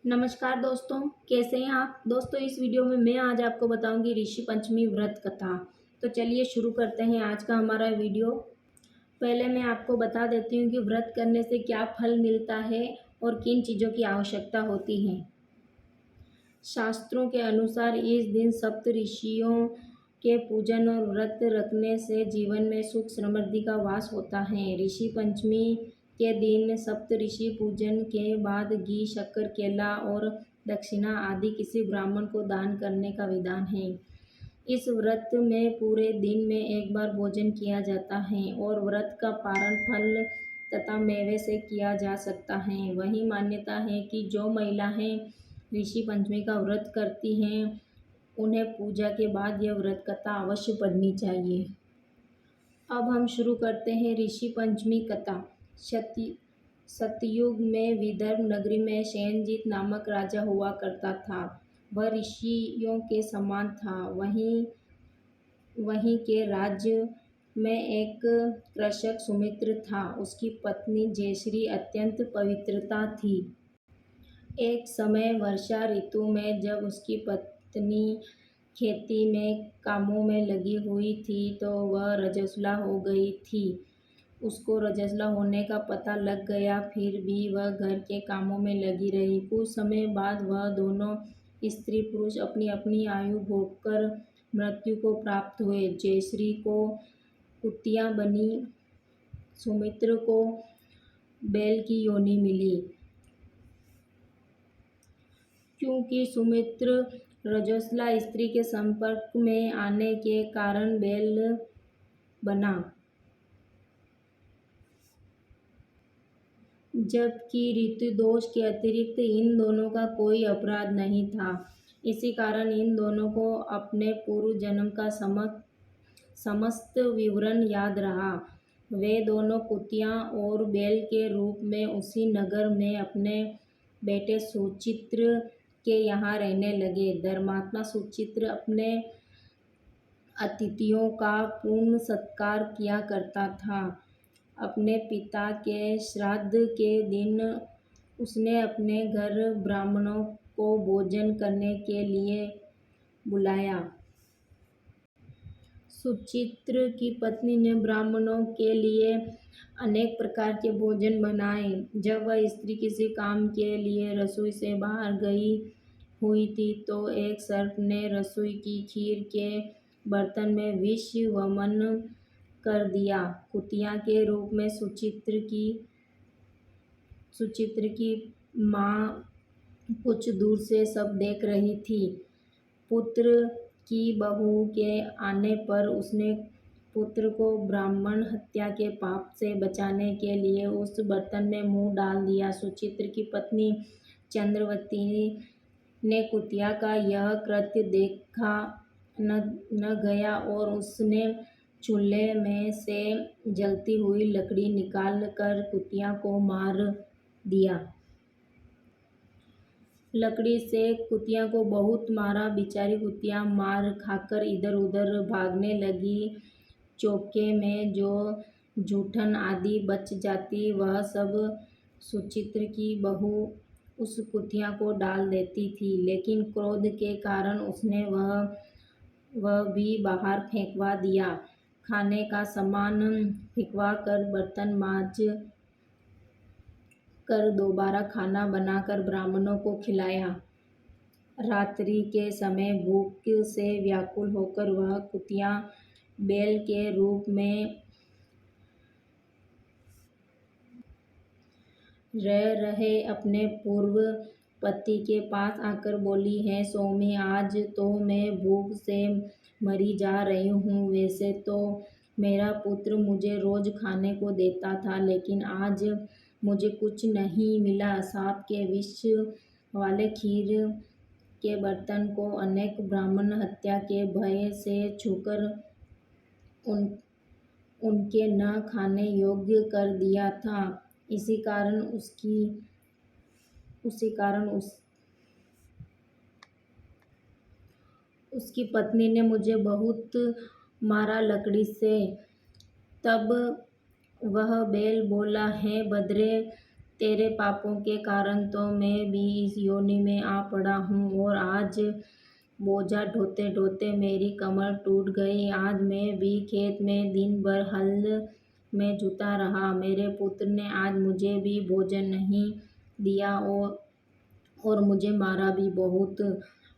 नमस्कार दोस्तों, कैसे हैं आप? दोस्तों इस वीडियो में मैं आज आपको बताऊंगी ऋषि पंचमी व्रत कथा। तो चलिए शुरू करते हैं आज का हमारा वीडियो। पहले मैं आपको बता देती हूँ कि व्रत करने से क्या फल मिलता है और किन चीज़ों की आवश्यकता होती है। शास्त्रों के अनुसार इस दिन सप्त ऋषियों के पूजन और व्रत रखने से जीवन में सुख समृद्धि का वास होता है। ऋषि पंचमी के दिन सप्त ऋषि पूजन के बाद घी, शक्कर, केला और दक्षिणा आदि किसी ब्राह्मण को दान करने का विधान है। इस व्रत में पूरे दिन में एक बार भोजन किया जाता है और व्रत का पारण फल तथा मेवे से किया जा सकता है। वही मान्यता है कि जो महिलाएं ऋषि पंचमी का व्रत करती हैं उन्हें पूजा के बाद यह व्रत कथा अवश्य पढ़नी चाहिए। अब हम शुरू करते हैं ऋषि पंचमी कथा। सतयुग में विदर्भ नगरी में सेनजीत नामक राजा हुआ करता था। वह ऋषियों के समान था। वहीं के राज्य में एक कृषक सुमित्र था। उसकी पत्नी जयश्री अत्यंत पवित्रता थी। एक समय वर्षा ऋतु में जब उसकी पत्नी खेती में कामों में लगी हुई थी तो वह रजस्वला हो गई थी। उसको रजस्वला होने का पता लग गया, फिर भी वह घर के कामों में लगी रही। कुछ समय बाद वह दोनों स्त्री पुरुष अपनी अपनी आयु भोगकर मृत्यु को प्राप्त हुए। जयश्री को कुतिया बनी, सुमित्र को बैल की योनि मिली। क्योंकि सुमित्र रजस्वला स्त्री के संपर्क में आने के कारण बैल बना, जबकि ऋतु दोष के अतिरिक्त इन दोनों का कोई अपराध नहीं था। इसी कारण इन दोनों को अपने पूर्व जन्म का समस्त विवरण याद रहा। वे दोनों कुतिया और बैल के रूप में उसी नगर में अपने बेटे सुचित्र के यहाँ रहने लगे। धर्मात्मा सुचित्र अपने अतिथियों का पूर्ण सत्कार किया करता था। अपने पिता के श्राद्ध के दिन उसने अपने घर ब्राह्मणों को भोजन करने के लिए बुलाया। सुचित्र की पत्नी ने ब्राह्मणों के लिए अनेक प्रकार के भोजन बनाए। जब वह स्त्री किसी काम के लिए रसोई से बाहर गई हुई थी तो एक सर्प ने रसोई की खीर के बर्तन में विष वमन कर दिया। कुतिया के रूप में सुचित्र की माँ कुछ दूर से सब देख रही थी। पुत्र की बहू के आने पर उसने पुत्र को ब्राह्मण हत्या के पाप से बचाने के लिए उस बर्तन में मुंह डाल दिया। सुचित्र की पत्नी चंद्रवती ने कुतिया का यह कृत्य देखा न गया और उसने चूल्हे में से जलती हुई लकड़ी निकाल कर कुतिया को मार दिया। लकड़ी से कुतिया को बहुत मारा। बेचारी कुतिया मार खाकर इधर उधर भागने लगी। चौके में जो जूठन आदि बच जाती वह सब सुचित्र की बहू उस कुतिया को डाल देती थी, लेकिन क्रोध के कारण उसने वह भी बाहर फेंकवा दिया। खाने का सामान फेंकवा कर बर्तन मांज कर दोबारा खाना बनाकर ब्राह्मणों को खिलाया। रात्रि के समय भूख से व्याकुल होकर वह कुतिया बैल के रूप में रह रहे अपने पूर्व पति के पास आकर बोली, है स्वामी, आज तो मैं भूख से मरी जा रही हूँ। वैसे तो मेरा पुत्र मुझे रोज खाने को देता था, लेकिन आज मुझे कुछ नहीं मिला। सांप के विष वाले खीर के बर्तन को अनेक ब्राह्मण हत्या के भय से छूकर उनके न खाने योग्य कर दिया था। इसी कारण उसकी पत्नी ने मुझे बहुत मारा लकड़ी से। तब वह बैल बोला, है बदरे, तेरे पापों के कारण तो मैं भी इस योनि में आ पड़ा हूँ और आज बोझा ढोते ढोते मेरी कमर टूट गई। आज मैं भी खेत में दिन भर हल में जुटा रहा। मेरे पुत्र ने आज मुझे भी भोजन नहीं दिया और मुझे मारा भी बहुत।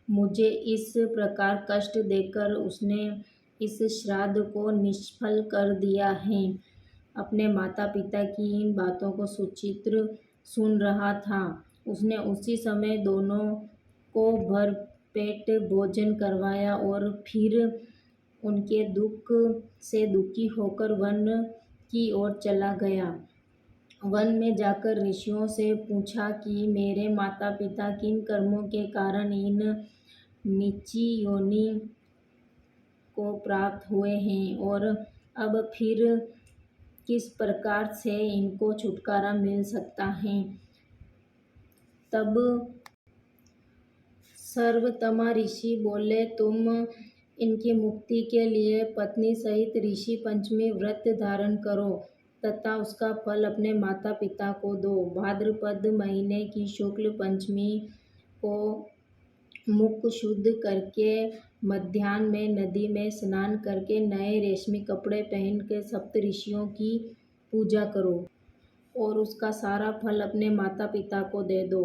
मुझे इस प्रकार कष्ट देकर उसने इस श्राद्ध को निष्फल कर दिया है। अपने माता पिता की इन बातों को सुचित्र सुन रहा था। उसने उसी समय दोनों को भर पेट भोजन करवाया और फिर उनके दुख से दुखी होकर वन की ओर चला गया। वन में जाकर ऋषियों से पूछा कि मेरे माता पिता किन कर्मों के कारण इन नीची योनि को प्राप्त हुए हैं और अब फिर किस प्रकार से इनको छुटकारा मिल सकता है। तब सर्वतमा ऋषि बोले, तुम इनकी मुक्ति के लिए पत्नी सहित ऋषि पंचमी व्रत धारण करो तथा उसका फल अपने माता पिता को दो। भाद्रपद महीने की शुक्ल पंचमी को मुख शुद्ध करके मध्याह्न में नदी में स्नान करके नए रेशमी कपड़े पहन के सप्तऋषियों की पूजा करो और उसका सारा फल अपने माता पिता को दे दो।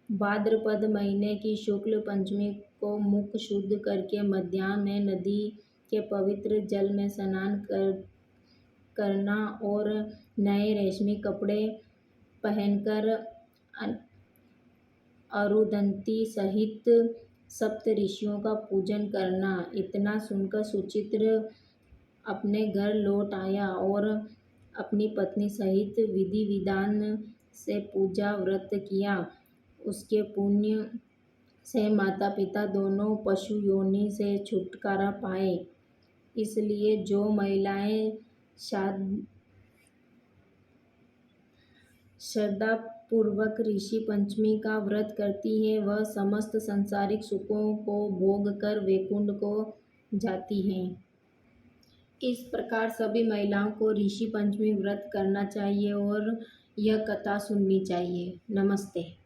भाद्रपद महीने की शुक्ल पंचमी को मुख शुद्ध करके मध्याह्न में नदी के पवित्र जल में स्नान करना और नए रेशमी कपड़े पहनकर अरुंधति सहित सप्तऋषियों का पूजन करना। इतना सुनकर सुचित्र अपने घर लौट आया और अपनी पत्नी सहित विधि विधान से पूजा व्रत किया। उसके पुण्य से माता पिता दोनों पशु योनि से छुटकारा पाए। इसलिए जो महिलाएं श्रद्धापूर्वक ऋषि पंचमी का व्रत करती हैं वह समस्त सांसारिक सुखों को भोग कर वैकुंठ को जाती हैं। इस प्रकार सभी महिलाओं को ऋषि पंचमी व्रत करना चाहिए और यह कथा सुननी चाहिए। नमस्ते।